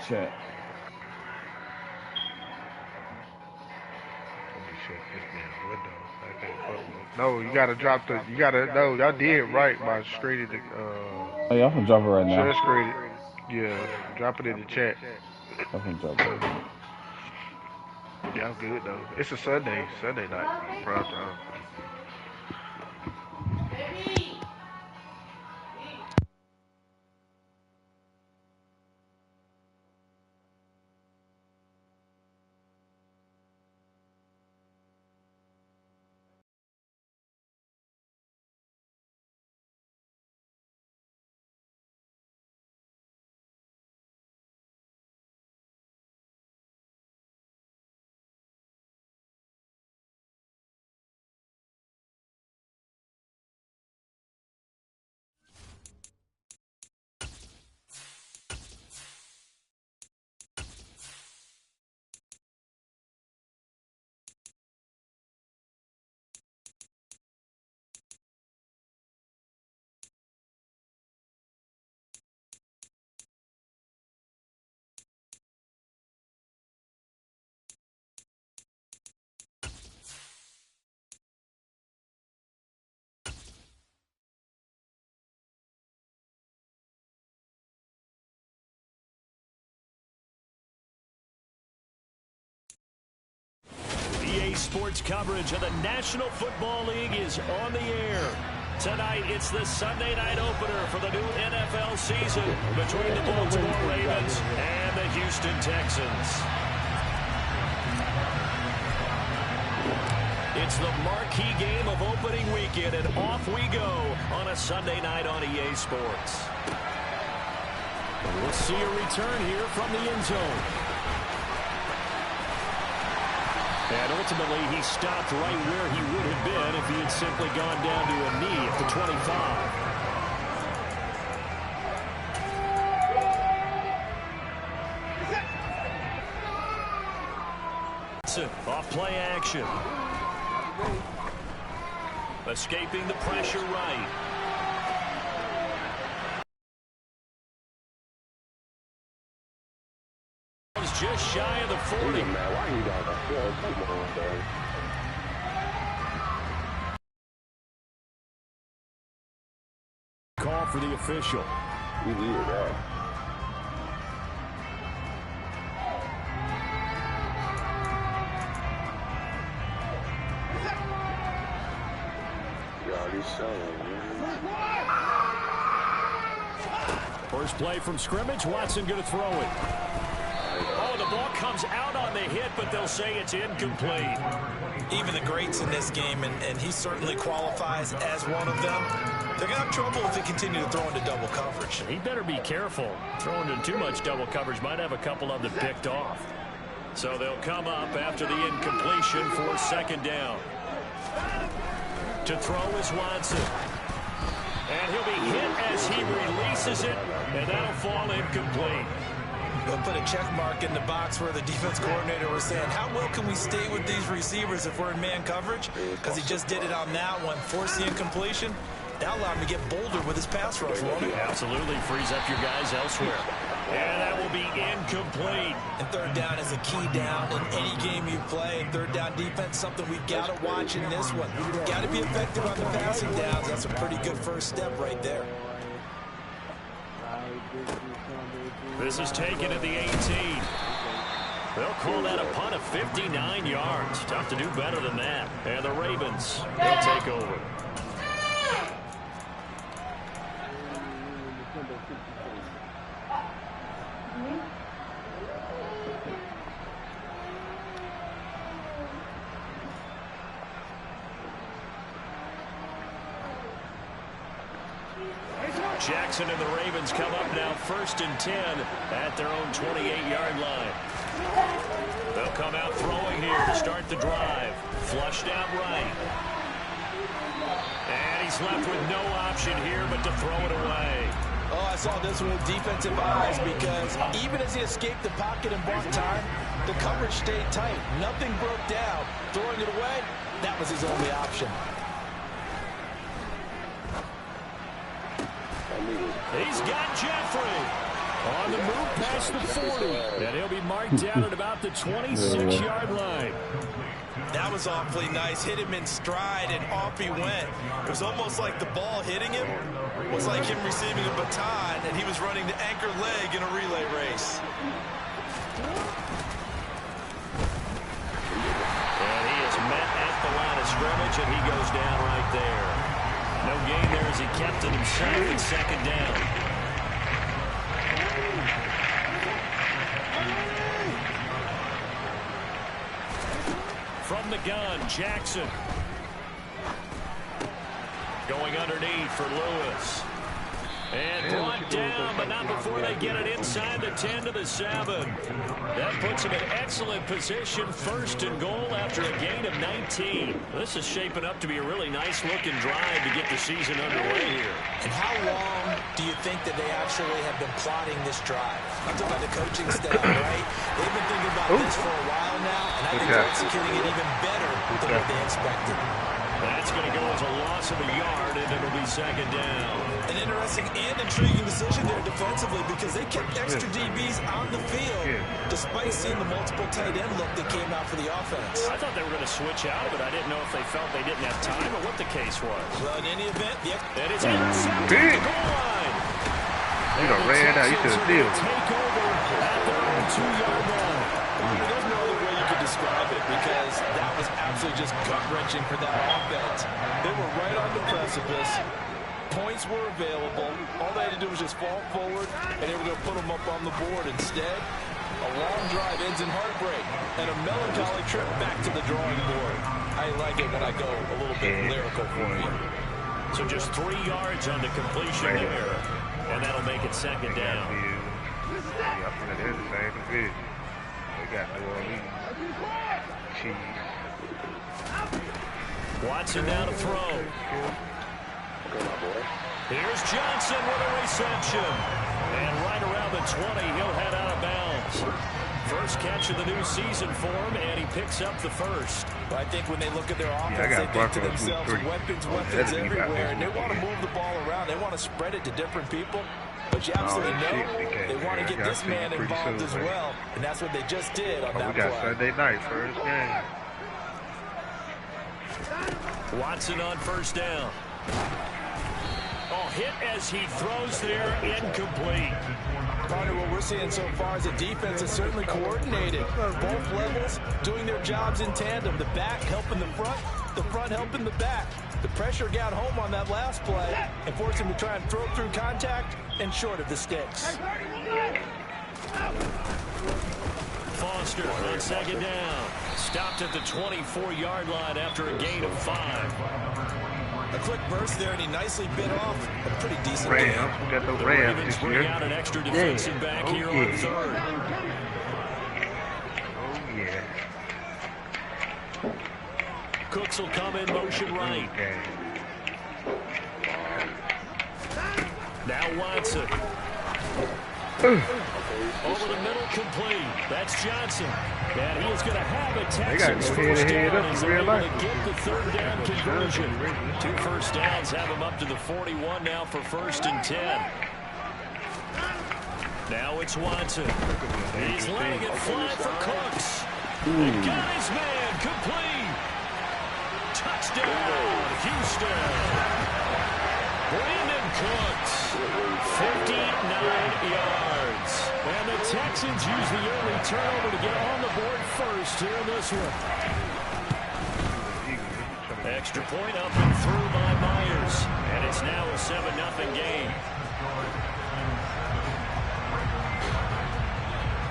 Check. No, you gotta drop the. You gotta. No, y'all did right by straight in the. Oh, y'all can drop it right now. Just straight it. Yeah, drop it in the chat. Y'all can drop it right now. Yeah, I'm good though. It's a Sunday night. Prime time. EA Sports coverage of the National Football League is on the air. Tonight, it's the Sunday night opener for the new NFL season between the Baltimore Ravens and the Houston Texans. It's the marquee game of opening weekend, and off we go on a Sunday night on EA Sports. We'll see a return here from the end zone. And ultimately, he stopped right where he would have been if he had simply gone down to a knee at the 25. Off play action. Escaping the pressure right. Just shy of the 40. Call for the official. We needed that. First play from scrimmage. Watson going to throw it. Oh, the ball comes out on the hit, but they'll say it's incomplete. Even the greats in this game, and he certainly qualifies as one of them, they're going to have trouble if they continue to throw into double coverage. He better be careful. Throwing into too much double coverage might have a couple of them picked off. So they'll come up after the incompletion for second down. To throw is Watson. And he'll be hit as he releases it, and that'll fall incomplete. They'll put a check mark in the box where the defense coordinator was saying, how well can we stay with these receivers if we're in man coverage? Because he just did it on that one, forced the incompletion. That allowed him to get bolder with his pass rush, won't it? Absolutely frees up your guys elsewhere. And that will be incomplete. And third down is a key down in any game you play. And third down defense, something we've got to watch in this one. You've got to be effective on the passing downs. That's a pretty good first step right there. This is taken at the 18. They'll call that a punt of 59 yards. Tough to do better than that. And the Ravens, they'll take over. Jackson and the Ravens come up now 1st and 10 at their own 28-yard line. They'll come out throwing here to start the drive. Flushed out right. And he's left with no option here but to throw it away. Oh, I saw this one with defensive eyes because even as he escaped the pocket and bought time, the coverage stayed tight. Nothing broke down. Throwing it away, that was his only option. He's got Jeffrey. On the move past the 40. And he'll be marked down at about the 26-yard line. That was awfully nice. Hit him in stride, and off he went. It was almost like the ball hitting him was like him receiving a baton, and he was running the anchor leg in a relay race. And he is met at the line of scrimmage, and he goes down right there. No gain there as he kept it himself in second down. From the gun, Jackson. Going underneath for Lewis. And brought down, but not before they get it inside the 10 to the 7. That puts him in excellent position, first and goal after a gain of 19. This is shaping up to be a really nice-looking drive to get the season underway here. And how long do you think that they actually have been plotting this drive? I'm talking about the coaching staff, right? They've been thinking about this for a while now, and I think they're executing it even better than what they expected. That's going to go as a loss of a yard, and it'll be second down. An interesting and intriguing decision there defensively because they kept extra DBs on the field despite seeing the multiple tight end look that came out for the offense. I thought they were going to switch out of it. I didn't know if they felt they didn't have time or what the case was. Well, in any event, and it's intercepted at the goal line. You done ran out. You should have still. Take over at their own 2-yard line. There's no other way you could describe it because that was absolutely just gut-wrenching for that offense. They were right on the precipice. Points were available. All they had to do was just fall forward, and they were going to put them up on the board. Instead, a long drive ends in heartbreak and a melancholy trip back to the drawing board. I like it when I go a little bit lyrical for you. So just 3 yards on the completion there, and that'll make it second down. Yeah, I think they're the same division. They got New Orleans. Cheese. Watson down to throw. Here's Johnson with a reception. And right around the 20, he'll head out of bounds. First catch of the new season for him, and he picks up the first. But I think when they look at their offense, they think to themselves, weapons everywhere, and they want to move the ball around. They want to spread it to different people. But you absolutely know they want to get this man involved as well, and that's what they just did on that play. We got Sunday night, first game. Watson on first down. Oh, hit as he throws there, incomplete. Partner, what we're seeing so far is the defense is certainly coordinated. Both levels doing their jobs in tandem. The back helping the front helping the back. The pressure got home on that last play and forced him to try and throw through contact and short of the sticks. Foster on second down. Stopped at the 24-yard line after a gain of 5. A quick burst there, and he nicely bit off a pretty decent Rams. game. We got the The Rams Ravens this bring year. out an extra defensive back here on third. Oh, yeah. Cooks will come in motion right. Okay. Now Watson. Over the middle, complete. That's Johnson. And he is going to have a Texans first down as they're able to get the third down conversion. 2 first downs have him up to the 41 now for 1st and 10. Now it's Watson. He's letting it fly for Cooks. He got his man complete. Touchdown, Houston. Brandon Cooks, 59 yards. And the Texans use the early turnover to get on the board first here in this one. Extra point up and through by Myers. And it's now a 7-0 game.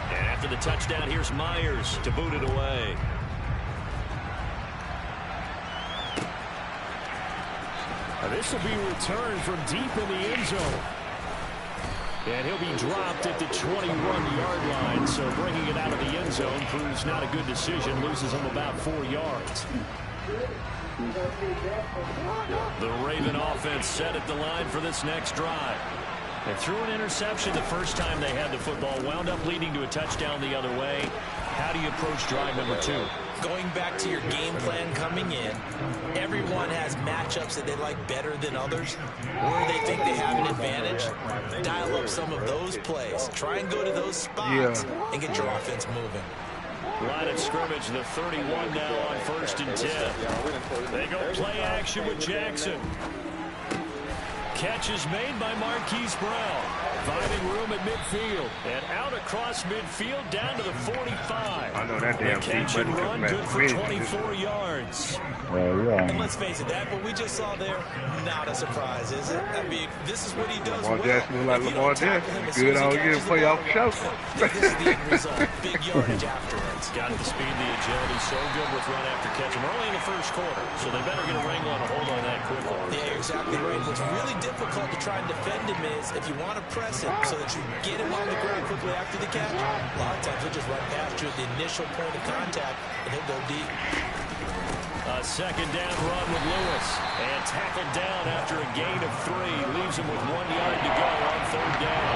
And after the touchdown, here's Myers to boot it away. This will be returned from deep in the end zone. And he'll be dropped at the 21-yard line, so bringing it out of the end zone proves not a good decision, loses him about 4 yards. The Raven offense set at the line for this next drive. They threw an interception the first time they had the football, wound up leading to a touchdown the other way. How do you approach drive number 2? Going back to your game plan coming in, everyone has matchups that they like better than others. Where they think they have an advantage, dial up some of those plays. Try and go to those spots and get your offense moving. Line of scrimmage, the 31 now on 1st and 10. They go play action with Jackson. Catch is made by Marquise Brown. Finding room at midfield. And out across midfield down to the 45. I know that damn the catch and run good for 24 yards. And let's face it, what we just saw there, not a surprise, is it? I mean, this is what he does Lamar well. Jackson like Lamar Jackson. Good all year, play off the show. This is the end result. Big yardage afterwards. Got the speed, the agility, so good with run after catch. And we're only in the first quarter, so they better get a wrangle and a hold on that quickly. Yeah, you're exactly right. What's really difficult to try and defend him is if you want to press him so that you get him on the ground quickly after the catch, a lot of times he'll just run past you at the initial point of contact, and he'll go deep. A second down run with Lewis. And tackled down after a gain of 3. Leaves him with 1 yard to go on 3rd down.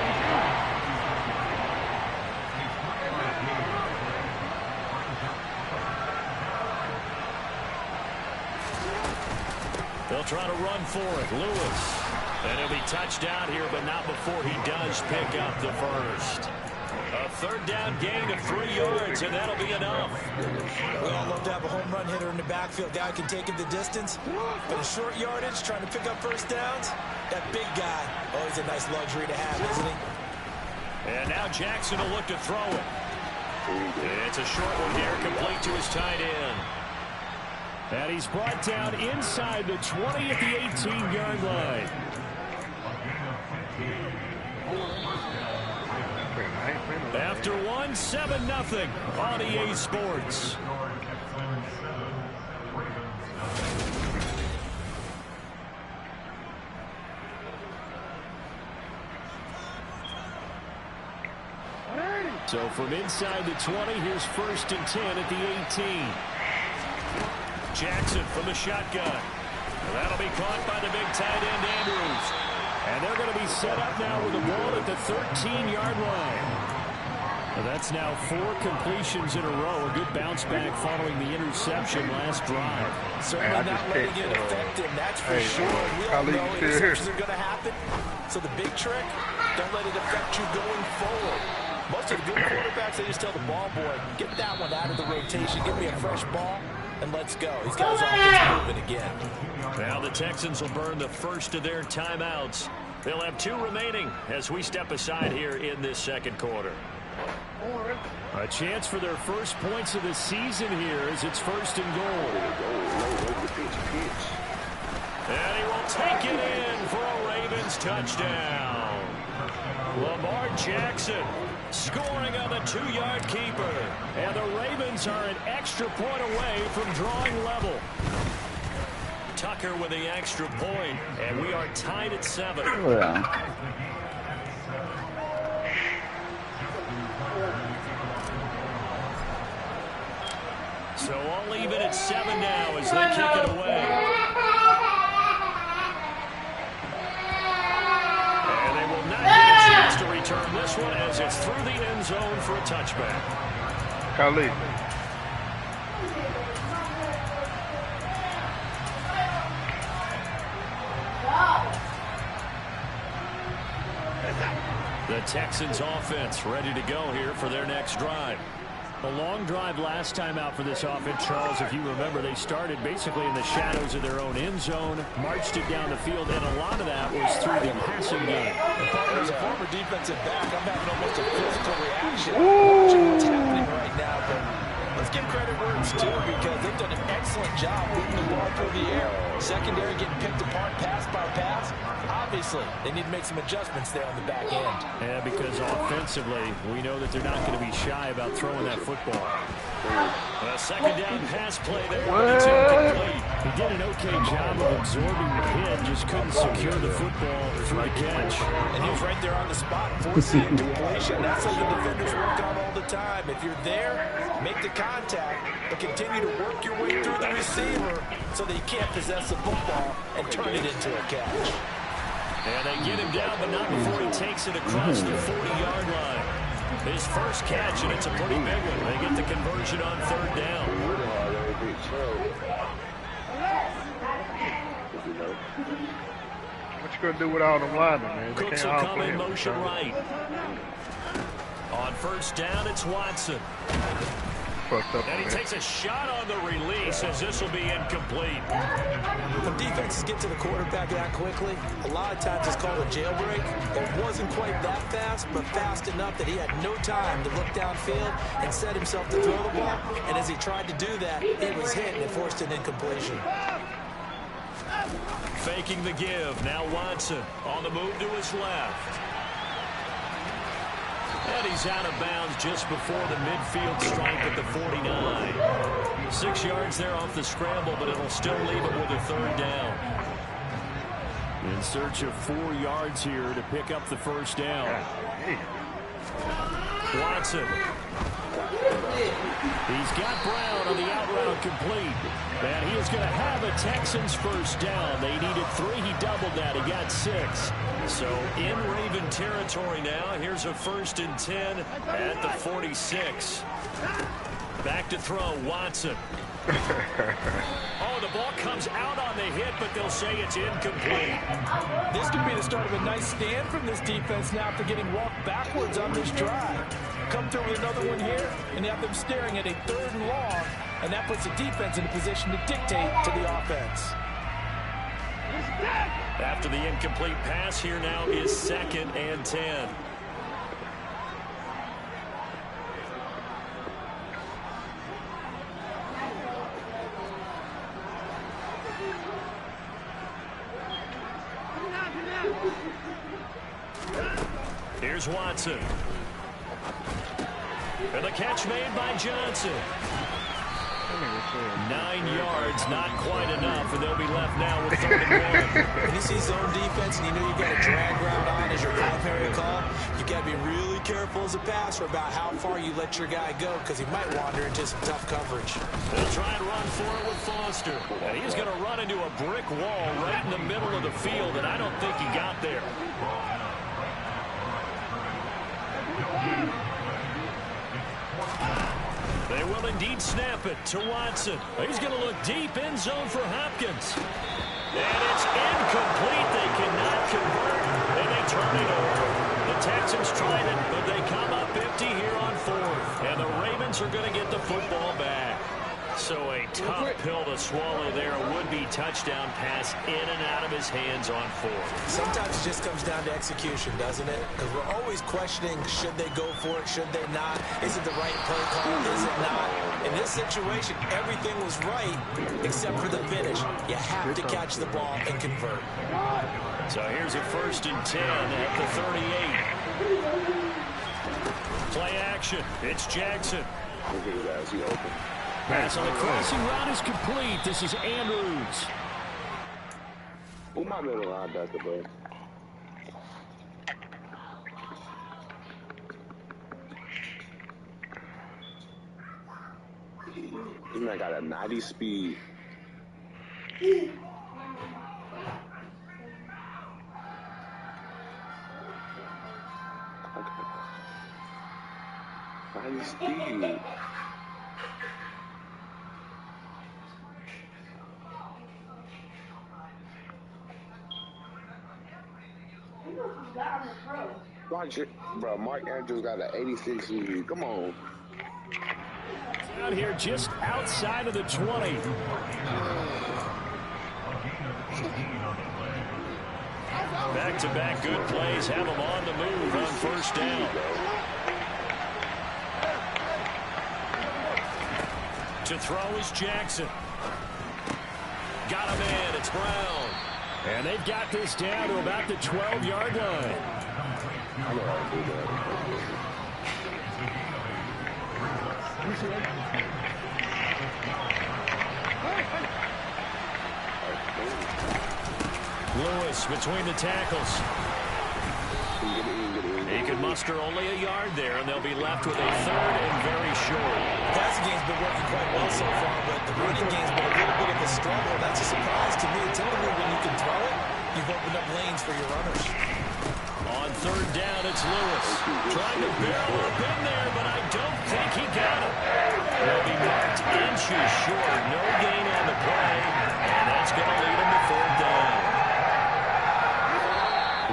They'll try to run for it. Lewis. And he'll be touched out here, but not before he does pick up the first. A 3rd down gain of 3 yards, and that'll be enough. We all love to have a home run hitter in the backfield. Guy can take it the distance. But in short yardage, trying to pick up first downs, that big guy, always a nice luxury to have, isn't he? And now Jackson will look to throw it. It's a short one here, complete to his tight end. And he's brought down inside the 20 at the 18-yard line. After 1, 7-0 on EA Sports. So from inside the 20, here's 1st and 10 at the 18. Jackson from the shotgun. That'll be caught by the big tight end, Andrews. And they're going to be set up now with the ball at the 13-yard line. Well, that's now 4 completions in a row. A good bounce back following the interception last drive. Certainly not letting it affect him, that's for sure. We all know interceptions are going to happen. So the big trick, don't let it affect you going forward. Most of the good quarterbacks, they just tell the ball boy, get that one out of the rotation, give me a fresh ball, and let's go. He's got his offense moving again. Now the Texans will burn the first of their timeouts. They'll have 2 remaining as we step aside here in this second quarter. A chance for their first points of the season here as it's 1st and goal. And he will take it in for a Ravens touchdown. Lamar Jackson scoring on the 2-yard keeper. And the Ravens are an extra point away from drawing level. Tucker with the extra point, and we are tied at 7. So all even at 7 now as they kick it away. And they will not get a chance to return this one as it's through the end zone for a touchback. Khalid. The Texans offense ready to go here for their next drive. A long drive last time out for this offense, Charles. If you remember, they started basically in the shadows of their own end zone, marched it down the field, and a lot of that was through the passing game. As a former defensive back, I'm having almost a physical reaction watching what's happening right now. But let's give credit where it's due because they've done an excellent job moving the ball through the air. Secondary getting picked apart pass by pass. Obviously, they need to make some adjustments there on the back end. Yeah, because offensively, we know that they're not going to be shy about throwing that football. A second down pass play there. It's incomplete. He did an okay job of absorbing the hit, just couldn't secure the football for the catch. And he was right there on the spot, forcing the incompletion. That's something the defenders work on all the time. If you're there, make the contact, but continue to work your way through the receiver so that you can't possess the football and turn it into a catch. And they get him down, but not before he takes it across the 40-yard line. His first catch, and it's a pretty big one. They get the conversion on third down. What you gonna do with all them linemen, man? Cooks will come in motion right. On first down, it's Watson. Fucked up. And he takes a shot on the release as this will be incomplete. When defenses get to the quarterback that quickly, a lot of times it's called a jailbreak. It wasn't quite that fast, but fast enough that he had no time to look downfield and set himself to throw the ball. And as he tried to do that, he was hit and it forced an incompletion. Faking the give. Now Watson on the move to his left. And he's out of bounds just before the midfield stripe at the 49. 6 yards there off the scramble, but it'll still leave it with a third down. In search of 4 yards here to pick up the first down. Watson. He's got Brown on the out route complete. And he is going to have a Texans first down. They needed 3. He doubled that. He got 6. So in Raven territory now. Here's a 1st and 10 at the 46. Back to throw, Watson. Oh, the ball comes out on the hit, but they'll say it's incomplete. This could be the start of a nice stand from this defense now after getting walked backwards on this drive. Come through with another one here, and have them staring at a 3rd and long, and that puts the defense in a position to dictate to the offense. After the incomplete pass, here now is 2nd and 10. Here's Watson. And the catch made by Johnson. 9 yards, not quite enough, and they'll be left now with 3rd and 1. When you see zone defense and you know you've got a drag route on as your primary call, you've got to be really careful as a passer about how far you let your guy go because he might wander into some tough coverage. They'll try and run for it with Foster. And he's going to run into a brick wall right in the middle of the field, and I don't think he got there. They will indeed snap it to Watson. He's going to look deep in zone for Hopkins. And it's incomplete. They cannot convert, and they turn it over. The Texans tried it, but they come up empty here on 4th. And the Ravens are going to get the football back. So a tough pill to swallow there. A would-be touchdown pass in and out of his hands on 4th. Sometimes it just comes down to execution, doesn't it? Because we're always questioning, should they go for it, should they not? Is it the right play call, is it not? In this situation, everything was right except for the finish. You have to catch the ball and convert. So here's a 1st and 10 at the 38. Play action. It's Jackson. Pass on the crossing route is complete. This is Andrews. Who my middle linebacker, bro? This man got a 90 speed. Okay. 90 speed. Watch it, bro. Mark Andrews got an 86 speed. Come on. Out here just outside of the 20. Back-to-back good plays have him on the move on 1st down. To throw is Jackson. Got him in. It's Brown. And they've got this down to about the 12-yard line. I know how to do that. Lewis between the tackles. He can muster only a yard there, and they'll be left with a 3rd and very short. The passing game's been working quite well so far, but the running game's been a little bit of a struggle. That's a surprise to me. Typically, when you can throw it, you've opened up lanes for your runners. On third down, it's Lewis. Trying to barrel up in there, but I don't think he got it. He'll be marked inches short. No gain on the play, and that's going to lead him to fourth down.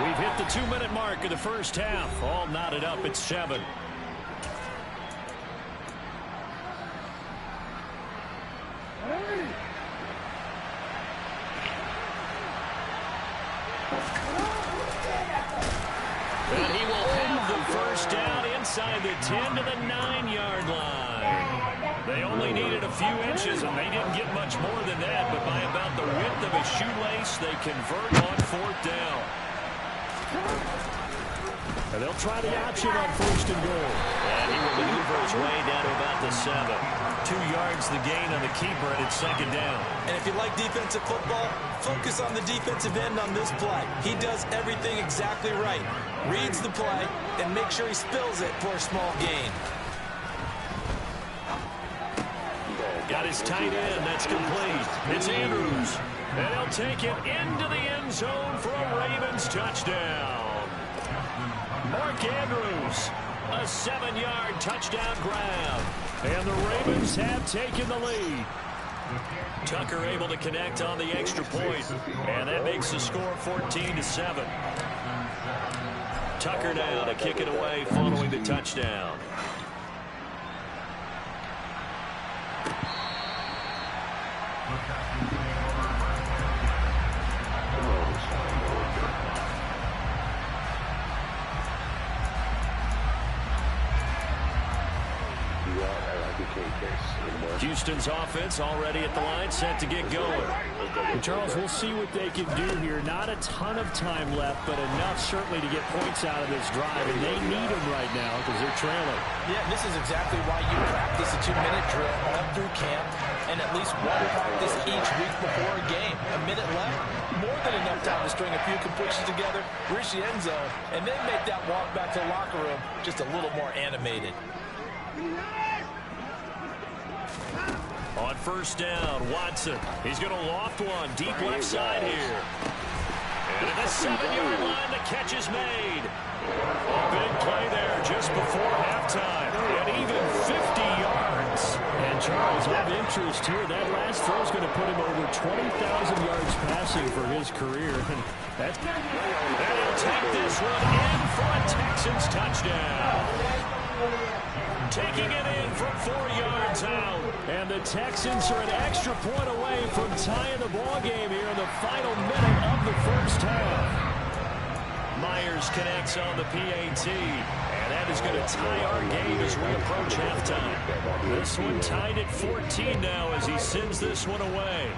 We've hit the 2-minute mark of the first half. All knotted up at 7. And he will have the first down inside the 10 to the 9-yard line. They only needed a few inches, and they didn't get much more than that, but by about the width of a shoelace, they convert on fourth down. And they'll try the option on first and goal. And he will maneuver his way down to about the 7. 2 yards the gain on the keeper, and it's second down. And if you like defensive football, focus on the defensive end on this play. He does everything exactly right. Reads the play and make sure he spills it for a small gain. Got his tight end. That's complete. It's Andrews. And he'll take it into the end zone for a Ravens touchdown. Mark Andrews, a 7-yard touchdown grab. And the Ravens have taken the lead. Tucker able to connect on the extra point. And that makes the score 14-7. Tucker now to kick it away following the touchdown. Houston's offense already at the line, set to get going. And Charles, we'll see what they can do here. Not a ton of time left, but enough certainly to get points out of this drive, and they need them right now because they're trailing. Yeah, this is exactly why you practice a 2-minute drill all through camp and at least one practice each week before a game. A minute left, more than enough time to string a few completions together, reach the end zone, and then make that walk back to the locker room just a little more animated. On first down, Watson. He's going to loft one deep left side here. And at the 7-yard line, the catch is made. A big play there just before halftime. And even 50 yards. And Charles, I have interest here. That last throw is going to put him over 20,000 yards passing for his career. And he'll take this one in for a Texans touchdown. Taking it in from 4 yards out. And the Texans are an extra point away from tying the ball game here in the final minute of the first half. Myers connects on the PAT. And that is going to tie our game as we approach halftime. This one tied at 14 now as he sends this one away.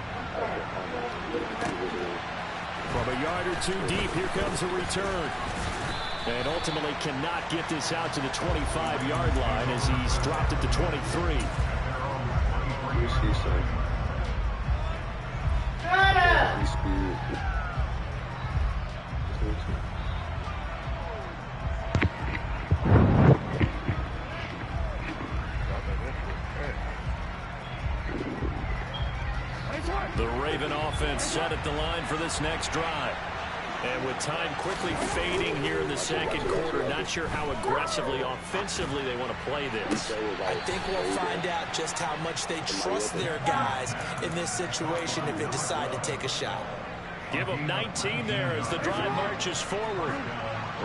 From a yard or two deep, here comes a return. And ultimately cannot get this out to the 25-yard line as he's dropped it to 23. The Raven offense set at the line for this next drive. And with time quickly fading here in the second quarter, not sure how aggressively, offensively they want to play this. I think we'll find out just how much they trust their guys in this situation if they decide to take a shot. Give them 19 there as the drive marches forward.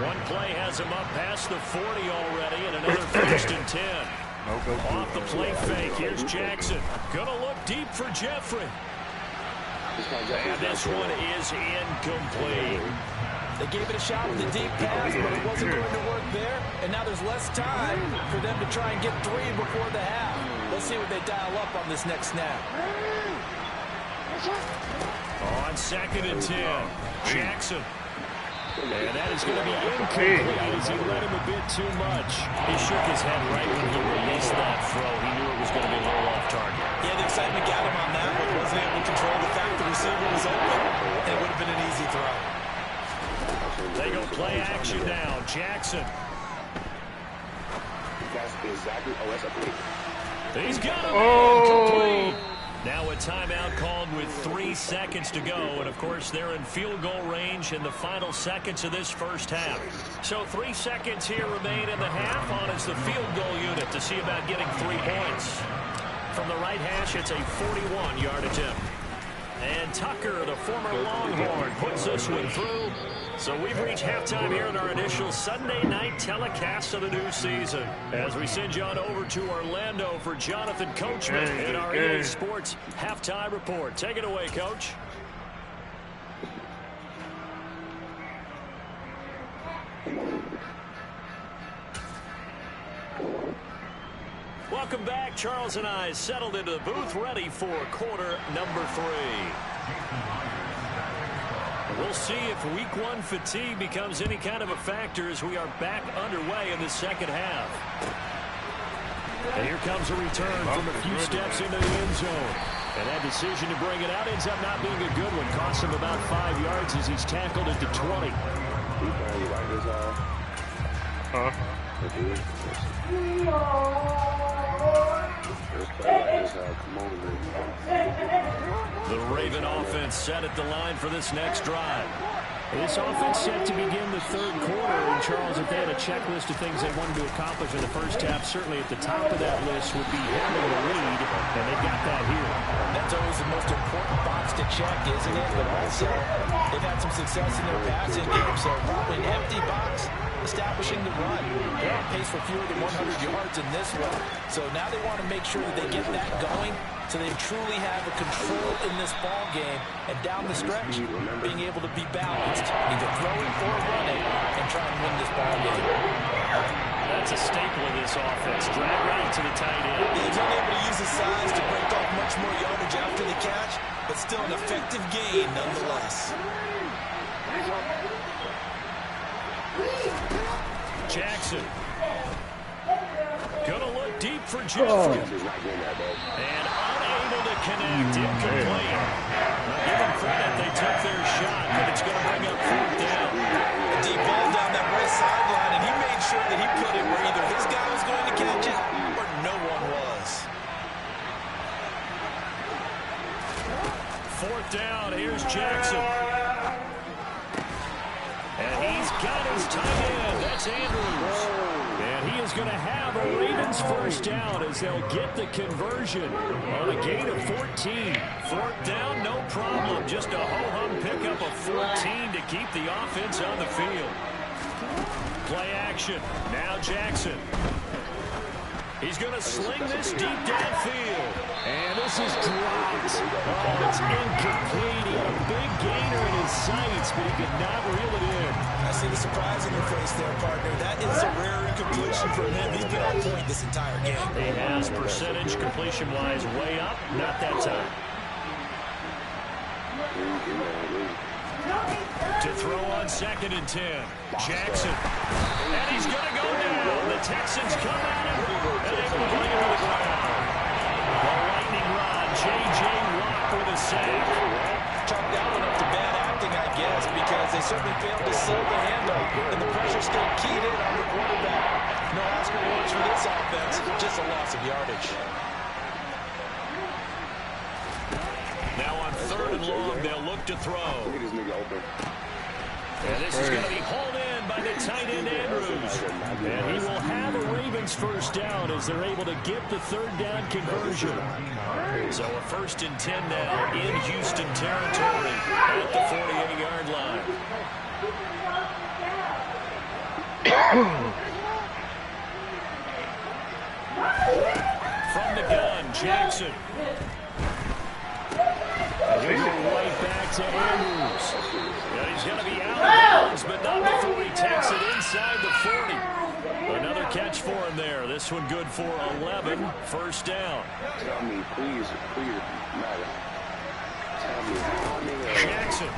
One play has them up past the 40 already, and another first and 10. Off the play fake, here's Jackson. Gonna look deep for Jeffrey. And this one is incomplete. They gave it a shot with a deep pass, but it wasn't going to work there. And now there's less time for them to try and get 3 before the half. Let's see what they dial up on this next snap. On second and 10, Jackson. And that is going to be incomplete as he let him a bit too much. He shook his head right when he released that throw. He knew it was going to be a little off target. Yeah, the excitement got him on that one. Wasn't able to control the fact the receiver was open. And it would have been an easy throw. They go play action now. Jackson. That's exactly. Oh, that's a play. He's got him complete. Now a timeout called with 3 seconds to go. And, of course, they're in field goal range in the final seconds of this first half. So 3 seconds here remain in the half on as the field goal unit to see about getting 3 points. From the right hash, it's a 41-yard attempt. And Tucker, the former Longhorn, puts this one through. So we've reached halftime here in our initial Sunday night telecast of the new season. As we send you on over to Orlando for Jonathan Coachman in our EA Sports halftime report. Take it away, Coach. Welcome back. Charles and I settled into the booth, ready for quarter number 3. We'll see if week 1 fatigue becomes any kind of a factor as we are back underway in the second half. And here comes a return from a few steps into the end zone. And that decision to bring it out ends up not being a good one. Costs him about 5 yards as he's tackled at the 20. The Raven offense set at the line for this next drive. This offense set to begin the third quarter. And Charles, if they had a checklist of things they wanted to accomplish in the first half, certainly at the top of that list would be having the lead, and they got that here. That's always the most important box to check, isn't it? But also, they've had some success in their passing game, so probably an empty box, establishing the run. They're on pace for fewer than 100 yards in this one. So now they want to make sure that they get that going so they truly have a control in this ball game. And down the stretch, being able to be balanced, either throw it or run it, and try and win this ball game. That's a staple of this offense. Drag right to the tight end. He's unable to use his size to break off much more yardage after the catch, but still an effective gain nonetheless. Jackson. Gonna look deep for Jeffrey. And unable to connect. Incomplete. Give them credit. They took their shot, but it's going to bring up 4th down. A deep ball down that right sideline, and he made sure that he put it where either his guy was going to catch it or no one was. 4th down. Here's Jackson. And he's got his tight end. That's Andrews. And he is going to have a Ravens first down as they'll get the conversion on a gain of 14. 4th down, no problem. Just a ho-hum pickup of 14 to keep the offense on the field. Play action. Now Jackson. He's going to sling this deep downfield. And this is dropped. Oh, it's incomplete. He had a big gainer in his sights, but he could not reel it in. I see the surprise in your face there, partner. That is a rare incompletion from him. He's been on point this entire game. He has percentage completion-wise way up. Not that time. To throw on 2nd and 10. Jackson. And he's going to go down. The Texans come out and they can bring him to the ground. The lightning rod. J.J. Watt with a sack. Chalked that one up to bad acting, I guess, because they certainly failed to seal the handle. And the pressure still keyed in on the quarterback. No Oscar awards for this offense. Just a loss of yardage. Now on 3rd and long, they'll look to throw. And this is going to be hauled in by the tight end Andrews. And he will have a Ravens first down as they're able to get the 3rd down conversion. So a 1st and 10 now in Houston territory at the 48-yard line. From the gun, Jackson. And he'll go right back to Andrews. And he's going to be out of bounds, but not before he takes it inside the 40. Another catch for him there. This one good for 11. First down. Tell me, please, matter. Tell me. Jackson.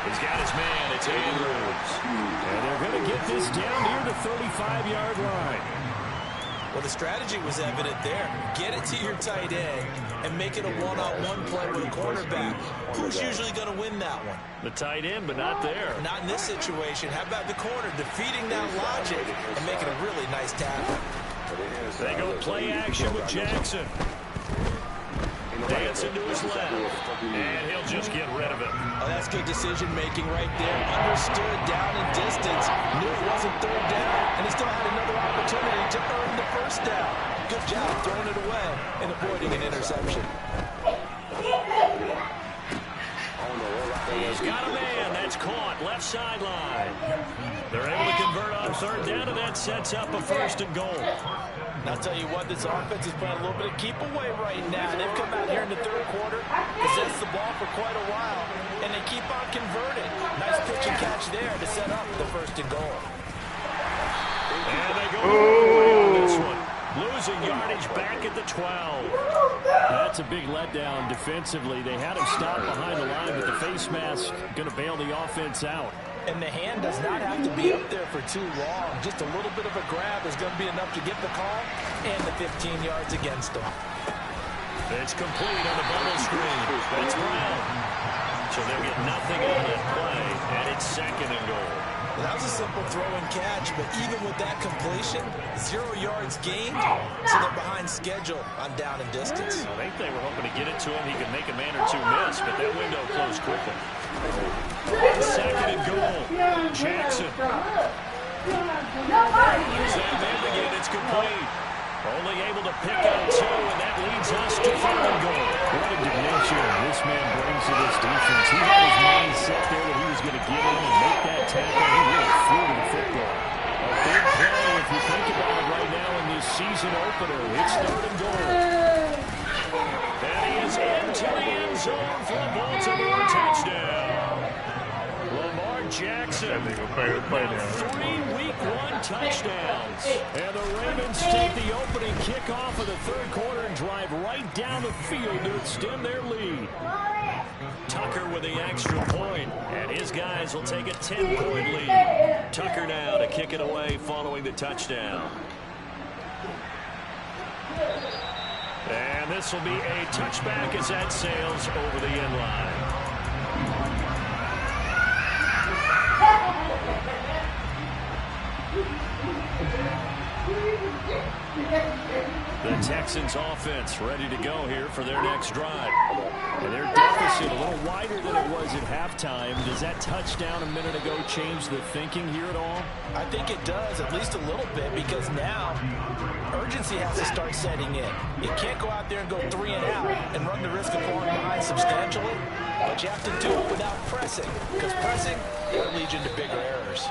He's got his man. It's Andrews. And they're going to get this down near the 35-yard line. Well, the strategy was evident there. Get it to your tight end and make it a one-on-one play with a cornerback. Who's usually going to win that one? The tight end, but not there. Not in this situation. How about the corner defeating that logic and making a really nice tackle? They go play action with Jackson. Dancing to his left. And he'll just get rid of it. Oh, that's good decision-making right there. Understood down and distance. Knew it wasn't third down, and he still had another opportunity to earn the first down. Good job throwing it away and avoiding an interception. He's got a man. That's caught. Left sideline. They're able to convert on third down, and that sets up a 1st and goal. And I'll tell you what, this offense is playing a little bit of keep away right now. They've come out here in the third quarter, possessed the ball for quite a while, and they keep on converting. Nice pitch and catch there to set up the 1st and goal. And they go on this one. Losing yardage back at the 12. That's a big letdown defensively. They had him stop behind the line, but the face mask going to bail the offense out. And the hand does not have to be up there for too long. Just a little bit of a grab is going to be enough to get the call and the 15 yards against them. It's complete on the bubble screen. That's Brown. So they'll get nothing out of that play, and it's 2nd and goal. Well, that was a simple throw and catch, but even with that completion, 0 yards gained, so they're behind schedule on down and distance. I think they were hoping to get it to him. He could make a man or two miss, but that window closed quickly. 2nd and goal. Jackson. Here's that man again. It's complete. Only able to pick out 2, and that leads us to 3rd and goal. What a dimension this man brings to this defense. He had his mind set there that he was going to get in and make that tackle. He really flew to the football. A big play, if you think about it right now in this season opener. It's 3rd and goal. And he is into the end zone for a Baltimore touchdown. Lamar Jackson. Now 3 Week 1 touchdowns. And the Ravens take the opening kickoff of the 3rd quarter and drive right down the field to extend their lead. Tucker with the extra point, and his guys will take a 10-point lead. Tucker now to kick it away following the touchdown. And this will be a touchback as that sails over the end line. The Texans offense ready to go here for their next drive. And their deficit a little wider than it was at halftime. Does that touchdown a minute ago change the thinking here at all? I think it does, at least a little bit, because now urgency has to start setting in. You can't go out there and go 3 and out and run the risk of falling behind substantially, but you have to do it without pressing, because pressing will lead you into bigger errors.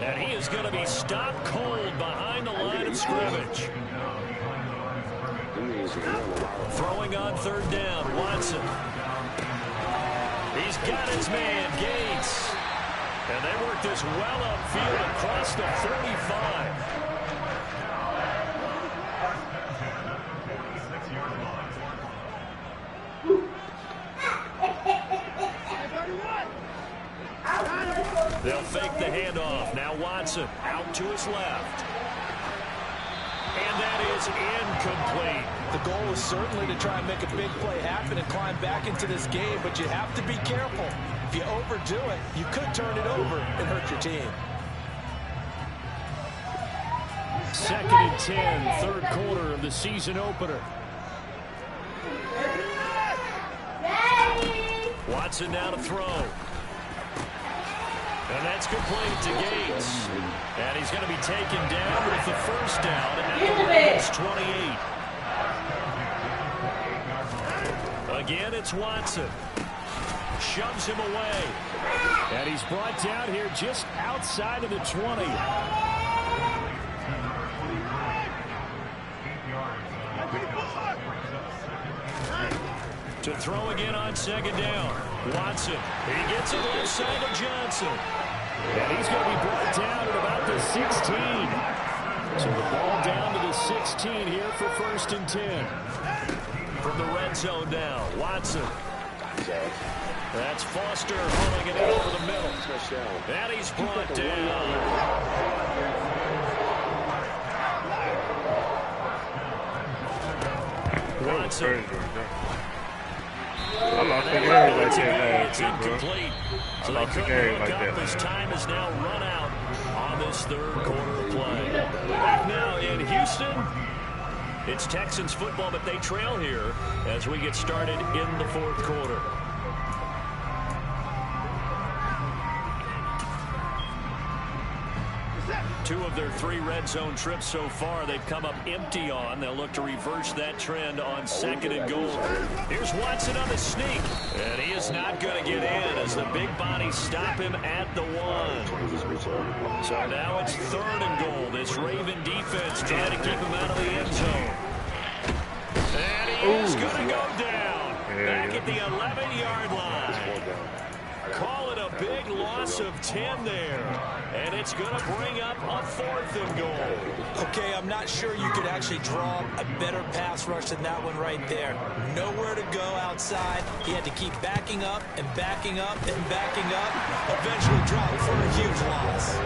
And he is going to be stopped cold behind the line of scrimmage. Throwing on 3rd down, Watson. He's got his man, Gates. And they work this well upfield across the 35. They'll fake the handoff. Now Watson out to his left. And that is incomplete. The goal is certainly to try and make a big play happen and climb back into this game, but you have to be careful. If you overdo it, you could turn it over and hurt your team. 2nd and 10, 3rd quarter of the season opener. Watson now to throw. And that's complete to Gates. And he's going to be taken down with the 1st down at the Ravens 28. Again, it's Watson. Shoves him away. And he's brought down here just outside of the 20. To throw again on 2nd down. Watson. He gets it left side of Johnson. And he's going to be brought down at about the 16. So the ball down to the 16 here for 1st and 10. From the red zone now, Watson. That's Foster hauling it in over the middle. And he's brought down. Watson. I lost the game like that It's last week, incomplete. bro. So I lost the game like that. His time is now run out. on this third quarter of play. Back now in Houston, It's Texans football, but they trail here as we get started in the fourth quarter. Two of their 3 red zone trips so far, they've come up empty on. They'll look to reverse that trend on 2nd and goal. Here's Watson on the sneak. And he is not going to get in as the big bodies stop him at the 1. So now it's 3rd and goal. This Raven defense trying to keep him out of the end zone. And he is going to go down. Back at the 11-yard line. Call it a big loss of 10 there. And it's going to bring up a 4th and goal. Okay, I'm not sure you could actually draw a better pass rush than that one right there. Nowhere to go outside. He had to keep backing up and backing up and backing up. Eventually dropped for a huge loss.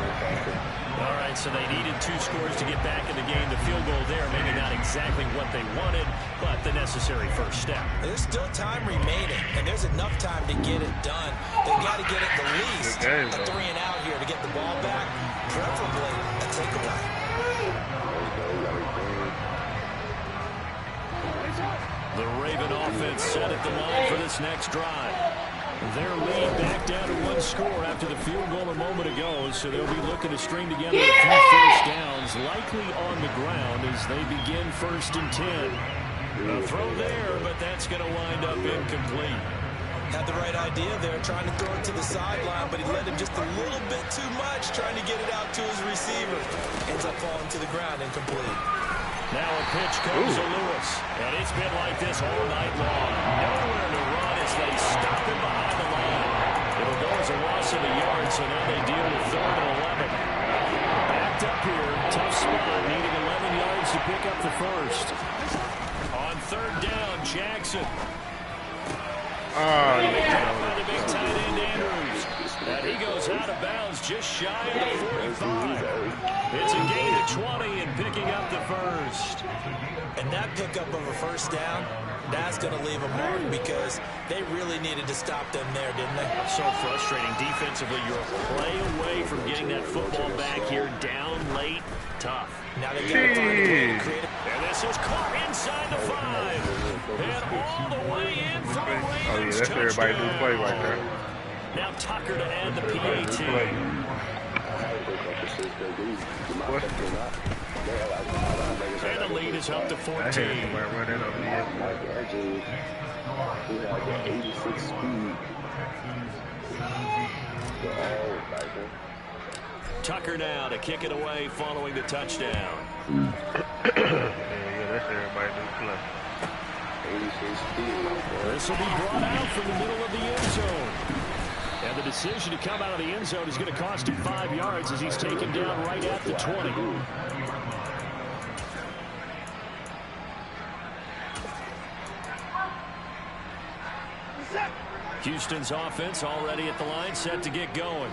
All right, so they needed 2 scores to get back in the game. The field goal there, maybe not exactly what they wanted, but the necessary first step. There's still time remaining, and there's enough time to get it done. They got to get at the least a 3-and-out here to get the ball back, preferably a takeaway. The Raven offense set at the line for this next drive. Their lead back down to 1 score after the field goal a moment ago, so they'll be looking to string together a few first downs, likely on the ground as they begin 1st and 10. A throw there, but that's going to wind up incomplete. Had the right idea there, trying to throw it to the sideline, but he led him just a little bit too much, trying to get it out to his receiver. Ends up falling to the ground, incomplete. Now a pitch comes to Lewis, and it's been like this all night long. Nowhere to run as they stop him behind the line. It'll go as a loss of a yard, so now they deal with 3rd and 11. Backed up here, tough spot, needing 11 yards to pick up the first. On 3rd down, Jackson. Picked up by the big tight end Andrews. And he goes out of bounds just shy of the 45. It's a gain of 20 and picking up the first. And that pickup of a first down, that's going to leave a mark because they really needed to stop them there, didn't they? So frustrating defensively. You're a play away from getting that football back here down late. Tough. Now they got to find a way to create it. And this is caught inside the 5. And all the way in for the Ravens. Oh, yeah, that's everybody do play right there. Now Tucker to add the PAT. And the lead is up to 14. I had somebody run that over here. Who had the 86 speed. Tucker now to kick it away following the touchdown. Yeah, that's everybody do play. This will be brought out from the middle of the end zone. And the decision to come out of the end zone is going to cost him 5 yards as he's taken down right at the 20. Houston's offense already at the line, set to get going.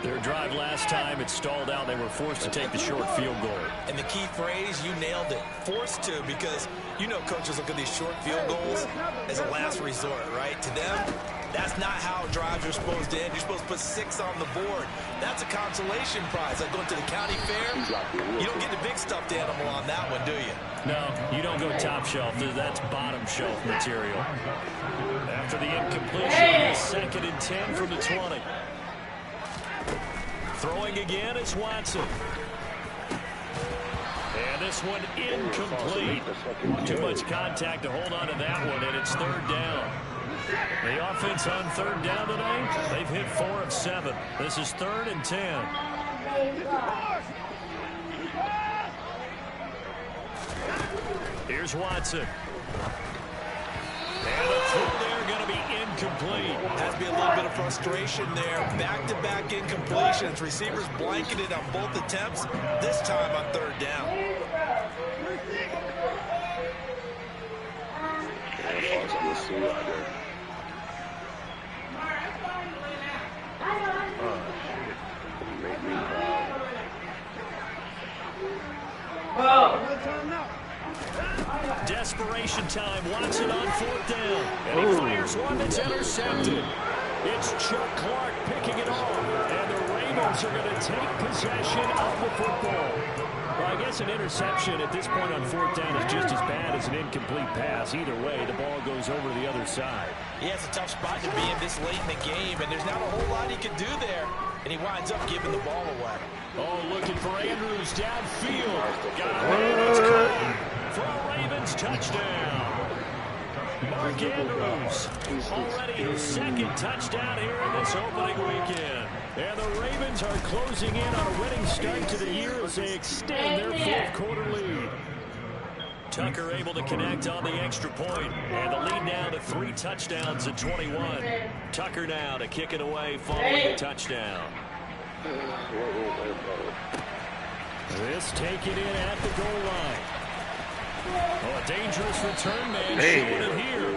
Their drive last time, it stalled out. They were forced to take the short field goal. And the key phrase, you nailed it. Forced to, because you know coaches look at these short field goals as a last resort, right? To them, that's not how drives are supposed to end. You're supposed to put 6 on the board. That's a consolation prize. Like going to the county fair, you don't get the big stuffed animal on that one, do you? No, you don't go top shelf. That's bottom shelf material. After the incompletion, 2nd and 10 from the 20. Throwing again is Watson. And this one incomplete. Too much contact to hold on to that one, and it's 3rd down. The offense on 3rd down today, they've hit 4 of 7. This is 3rd and 10. Here's Watson. And the throw there going to be incomplete. Has to be a little bit of frustration there. Back-to-back incompletions. Receivers blanketed on both attempts, this time on 3rd down. Desperation time. Watson on 4th down. And he fires one that's intercepted. It's Chuck Clark picking it off. And the Ravens are going to take possession of the football. Well, I guess an interception at this point on 4th down is just as bad as an incomplete pass. Either way, the ball goes over the other side. Yeah, it's a tough spot to be in this late in the game, and there's not a whole lot he can do there. And he winds up giving the ball away. Oh, looking for Andrews downfield. Got it. It's caught for a Ravens touchdown. Mark Andrews, already his second touchdown here in this opening weekend. And the Ravens are closing in on a winning start to the year as they extend their 4th quarter lead. Tucker able to connect on the extra point, and the lead now to 3 touchdowns at 21. Tucker now to kick it away following the touchdown. This taken in at the goal line. Oh, a dangerous return man showing it here.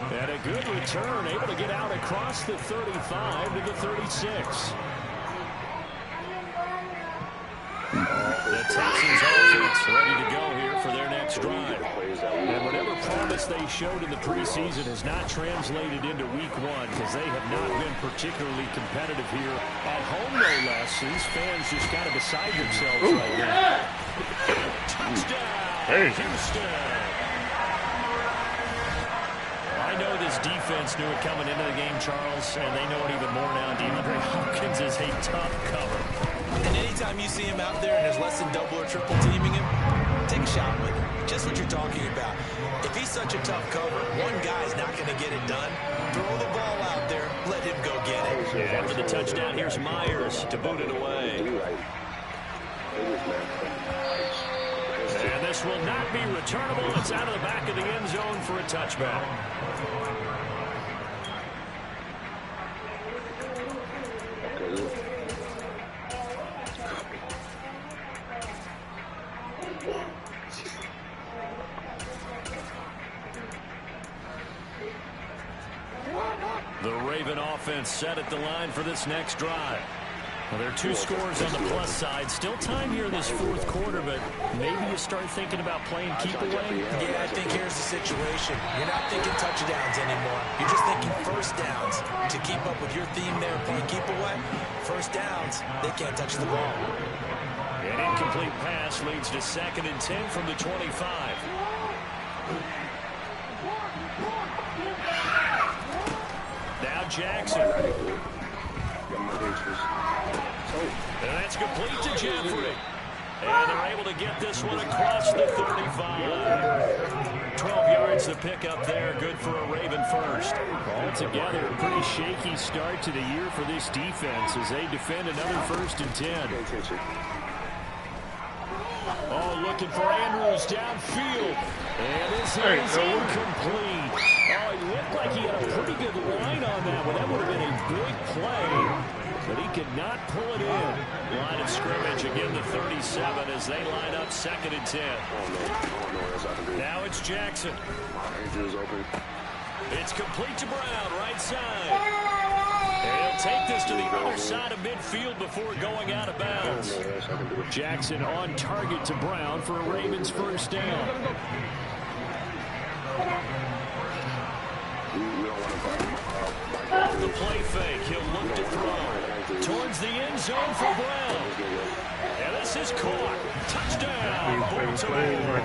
And a good return, able to get out across the 35 to the 36. The Texans offense ready to go here for their next drive. And whatever promise they showed in the preseason has not translated into week 1 because they have not been particularly competitive here at home, no less. These fans just kind of beside themselves right now. Touchdown, Houston. I know this defense knew it coming into the game, Charles, and they know it even more now. DeAndre Hopkins is a tough cover. And anytime you see him out there and there's less than double or triple teaming him, take a shot with him. Just what you're talking about. If he's such a tough cover, one guy's not going to get it done. Throw the ball out there. Let him go get it. After the touchdown, here's Myers to boot it away. And this will not be returnable. It's out of the back of the end zone for a touchback. The Raven offense set at the line for this next drive. Well, there are 2 scores on the plus side. Still time here in this 4th quarter, but maybe you start thinking about playing keep away. Yeah, I think here's the situation. You're not thinking touchdowns anymore. You're just thinking first downs. To keep up with your theme there, playing keep away, first downs, they can't touch the ball. An incomplete pass leads to 2nd and 10 from the 25. Now Jackson. And that's complete to Jeffrey. And they're able to get this one across the 35. 12 yards to pick up there. Good for a Raven first. Altogether, a pretty shaky start to the year for this defense as they defend another 1st and 10. Oh, looking for Andrews downfield. And this is incomplete. Oh, it looked like he had a pretty good line on that one. That would have been a big play. But he could not pull it in. Line of scrimmage again, the 37 as they line up 2nd and 10. Now it's Jackson. It's complete to Brown, right side. And he'll take this to the other side of midfield before going out of bounds. Jackson on target to Brown for a Ravens first down. The play fake, he'll look to throw towards the end zone for Brown. And this is caught. Touchdown, Baltimore.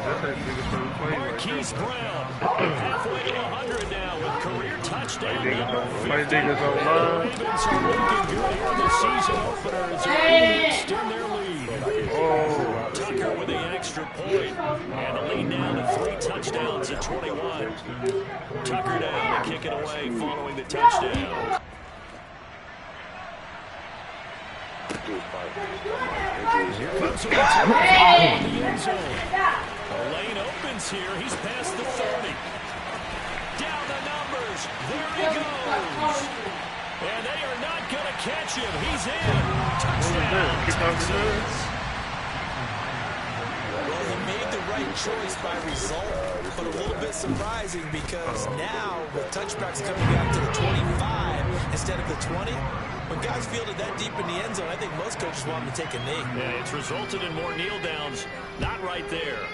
Marquise Brown, halfway to 100 now with career touchdown number 50. And the Ravens are looking good here in the season opener as they're able to extend their lead. Tucker with the extra point. And the lead now to 3 touchdowns at 21. Tucker down to kick it away following the touchdown. Here comes a return in the end zone. The lane opens here. He's past the 30. Down the numbers. There he goes. And they are not going to catch him. He's in. Touchdown, Texans. Well, he made the right choice by result, but a little bit surprising because now with touchbacks coming out to the 25 instead of the 20, when guys fielded that deep in the end zone, I think most coaches want them to take a knee. Yeah, it's resulted in more kneel downs. Not right there.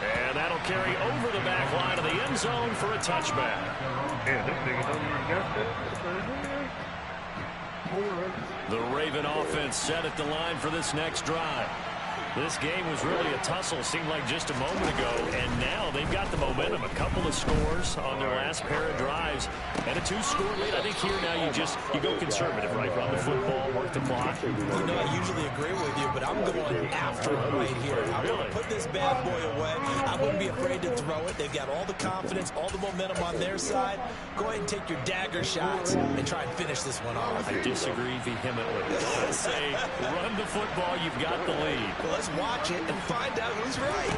And that'll carry over the back line of the end zone for a touchback. Yeah, this nigga don't even got that. The Raven offense set at the line for this next drive. This game was really a tussle, seemed like just a moment ago, and now they've got the momentum. A couple of scores on their last pair of drives, and a 2-score lead. I think here now you go conservative, right? Run the football, work the clock. You know, I usually agree with you, but I'm going after it right here. I'm going to put this bad boy away. I wouldn't be afraid to throw it. They've got all the confidence, all the momentum on their side. Go ahead and take your dagger shots and try and finish this one off. I disagree vehemently. I say run the football, you've got the lead. Well, let's watch it and find out who's right.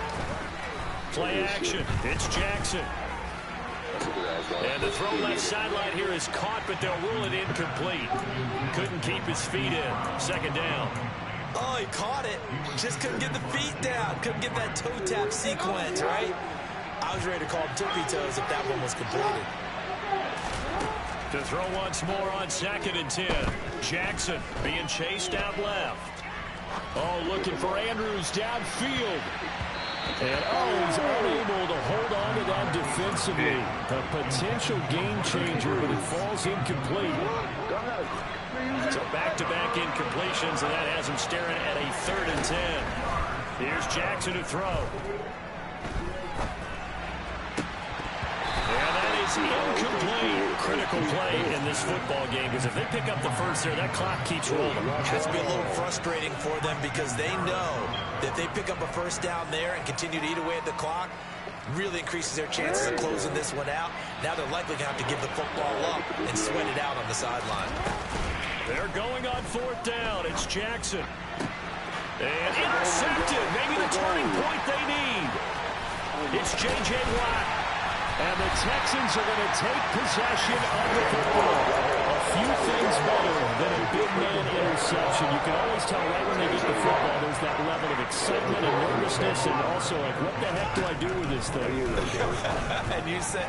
Play action. It's Jackson. And the throw left sideline here is caught, but they'll rule it incomplete. Couldn't keep his feet in. Second down. Oh, he caught it. Just couldn't get the feet down. Couldn't get that toe tap sequence, right? I was ready to call him tippy toes if that one was completed. To throw once more on 2nd and 10. Jackson being chased out left. Oh, looking for Andrews downfield. And he's unable to hold on to that defensively. A potential game changer, but it falls incomplete. So back-to-back incompletions, and that has him staring at a 3rd and 10. Here's Jackson to throw. And that is incomplete. Critical play in this football game, because if they pick up the first there, that clock keeps rolling. It has to be a little frustrating for them because they know that if they pick up a first down there and continue to eat away at the clock, really increases their chances of closing this one out. Now they're likely going to have to give the football up and sweat it out on the sideline. They're going on 4th down. It's Jackson. And intercepted. Maybe the turning point they need. It's J.J. Watt. And the Texans are going to take possession of the football. A few things better than a big man interception. You can always tell right when they get the football, there's that level of excitement and nervousness, and also like, what the heck do I do with this thing? And you say,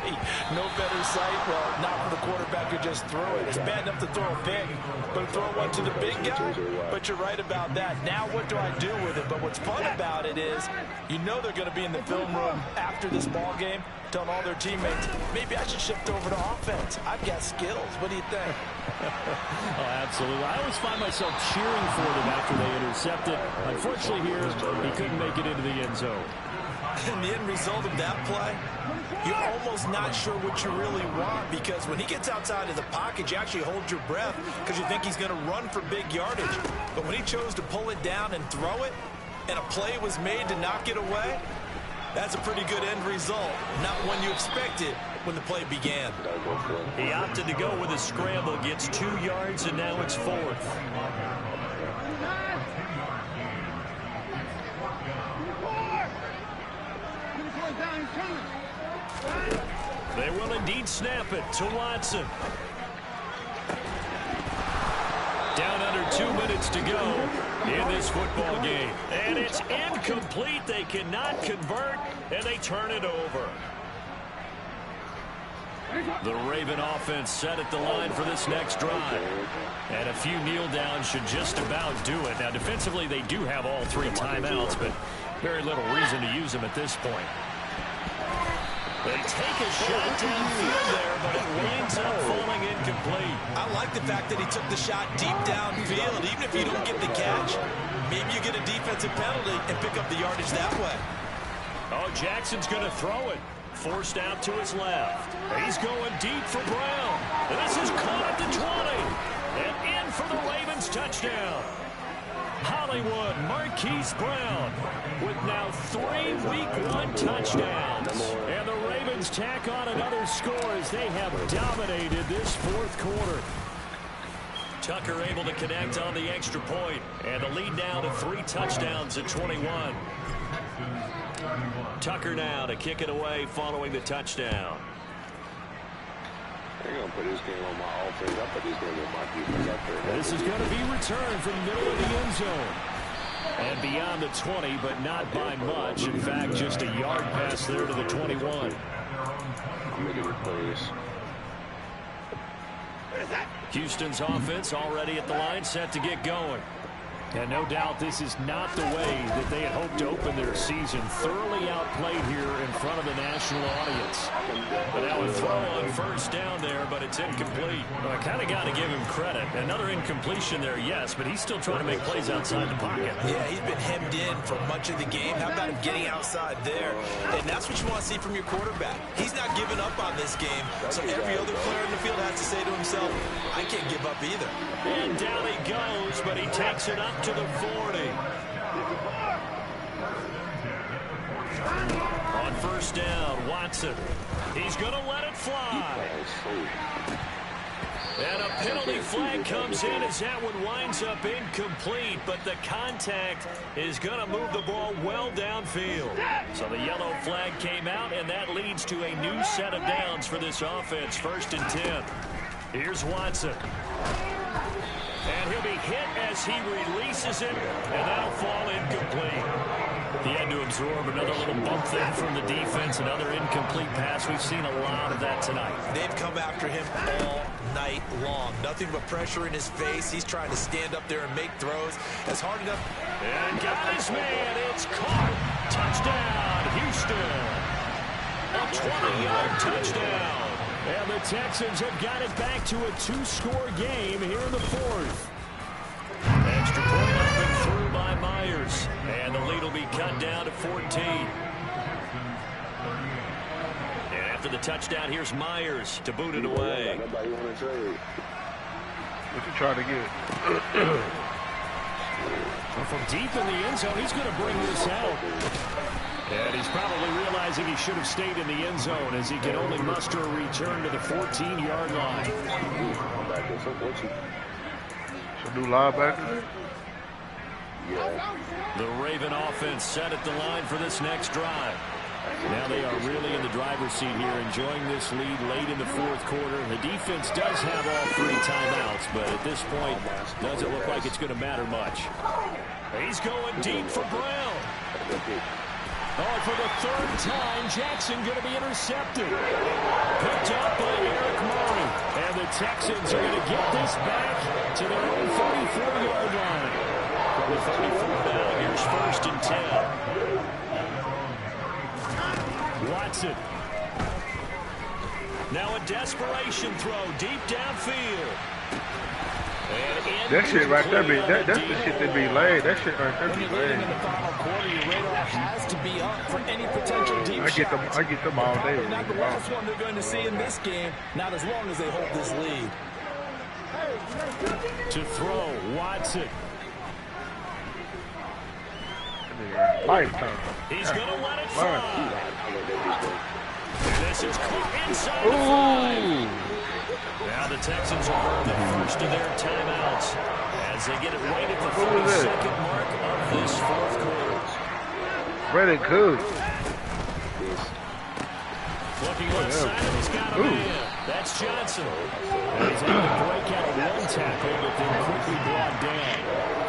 no better sight? Well, not for the quarterback who just threw it. It's bad enough to throw a pick, but to throw one to the big guy? But you're right about that. Now what do I do with it? But what's fun about it is, you know they're going to be in the film room after this ball game, telling all their teammates, maybe I should shift over to offense. I've got skills. What do you think? Oh, absolutely. I always find myself cheering for them after they intercept it. Unfortunately here, he couldn't make it into the end zone. And the end result of that play, you're almost not sure what you really want, because when he gets outside of the pocket, you actually hold your breath because you think he's going to run for big yardage. But when he chose to pull it down and throw it, and a play was made to knock it away, that's a pretty good end result. Not one you expected when the play began. He opted to go with a scramble, gets 2 yards, and now it's 4th. They will indeed snap it to Watson. Down under 2 minutes to go in this football game. And it's incomplete. They cannot convert, and they turn it over. The Raven offense set at the line for this next drive. And a few kneel downs should just about do it. Now, defensively, they do have all 3 timeouts, but very little reason to use them at this point. They take a shot downfield there, but it winds up falling incomplete. I like the fact that he took the shot deep downfield. Even if you don't get the catch, maybe you get a defensive penalty and pick up the yardage that way. Oh, Jackson's going to throw it. Forced out to his left. He's going deep for Brown. This is caught at the 20. And in for the Ravens touchdown. Hollywood Marquise Brown with now 3 Week 1 touchdowns. And the Ravens tack on another score as they have dominated this 4th quarter. Tucker able to connect on the extra point. And the lead now to 3 touchdowns at 21. Tucker now to kick it away following the touchdown. They're going to put this game on my offense. I put this game on my defense. This is going to be returned from the middle of the end zone. And beyond the 20, but not by much. In fact, just a yard pass there to the 21. I'm making the plays. Houston's offense already at the line, set to get going. And no doubt this is not the way that they had hoped to open their season. Thoroughly outplayed here in front of the national audience. But now a throw on first down there, but it's incomplete. Well, I kind of got to give him credit. Another incompletion there, yes, but he's still trying to make plays outside the pocket. Yeah, he's been hemmed in for much of the game. How about him getting outside there? And that's what you want to see from your quarterback. He's not giving up on this game, so every other player in the field has to say to himself, I can't give up either. And down he goes, but he takes it up to the 40. On first down, Watson. He's going to let it fly. And a penalty flag comes in as that one winds up incomplete, but the contact is going to move the ball well downfield. So the yellow flag came out, and that leads to a new set of downs for this offense, 1st and 10. Here's Watson. And he'll be hit as he releases it, and that'll fall incomplete. He had to absorb another little bump there from the defense, another incomplete pass. We've seen a lot of that tonight. They've come after him all night long. Nothing but pressure in his face. He's trying to stand up there and make throws. It's hard enough. And got his man. It's caught. Touchdown, Houston. A 20-yard touchdown. And the Texans have got it back to a 2-score game here in the 4th. Extra point up and through by Myers. And the lead will be cut down to 14. And after the touchdown, here's Myers to boot it away. Nobody want to trade. What you trying to get? From deep in the end zone, he's going to bring this out. And he's probably realizing he should have stayed in the end zone as he can only muster a return to the 14-yard line. Some new linebacker? The Raven offense set at the line for this next drive. Now they are really in the driver's seat here, enjoying this lead late in the 4th quarter. The defense does have all 3 timeouts, but at this point, doesn't look like it's going to matter much. He's going deep for Brown. Oh, for the 3rd time, Jackson going to be intercepted. Picked up by Eric Murray. And the Texans are going to get this back to their own 34-yard line. From the 34 down, here's 1st and 10. Watson. Now a desperation throw deep downfield. That shit right there, that's the shit that be laid. That shit right there be laid. In the final quarter, your radar has to be up for any potential deep I get them all day. Not the last one they're going to see in this game, not as long as they hold this lead. To throw, Watson. Lifetime. He's going to let it fly. This is caught inside the 5. Now the Texans will burn the first of their timeouts as they get it right at the 42nd mark of this 4th quarter. Really good. Looking left side, and he's got a man. That's Johnson. And he's able to break out of one tackle, but then quickly brought down.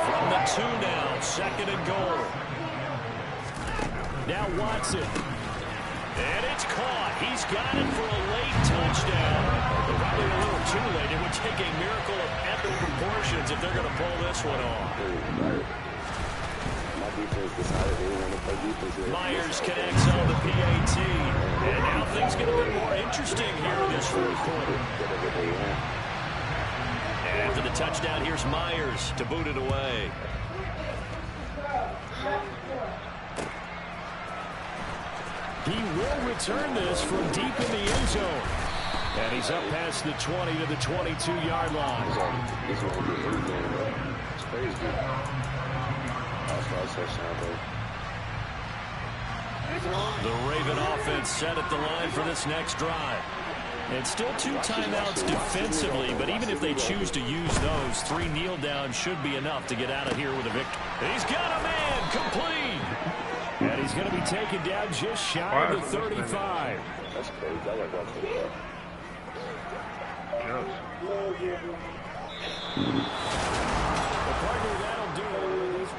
From the 2 now, 2nd and goal. Now Watson. And it's caught. He's got it for a late touchdown. But probably a little too late. It would take a miracle of epic proportions if they're going to pull this one off. Myers connects on the PAT. And now things get a bit more interesting here in this 4th quarter. And after the touchdown, here's Myers to boot it away. He will return this from deep in the end zone. And he's up past the 20 to the 22-yard line. It's crazy. The Raven offense set at the line for this next drive. And still 2 timeouts defensively, but even if they choose to use those, 3 kneel downs should be enough to get out of here with a victory. He's got a man, complete. And he's going to be taken down just shy of the 35. That's crazy. I like watching that. The partner, that'll do it.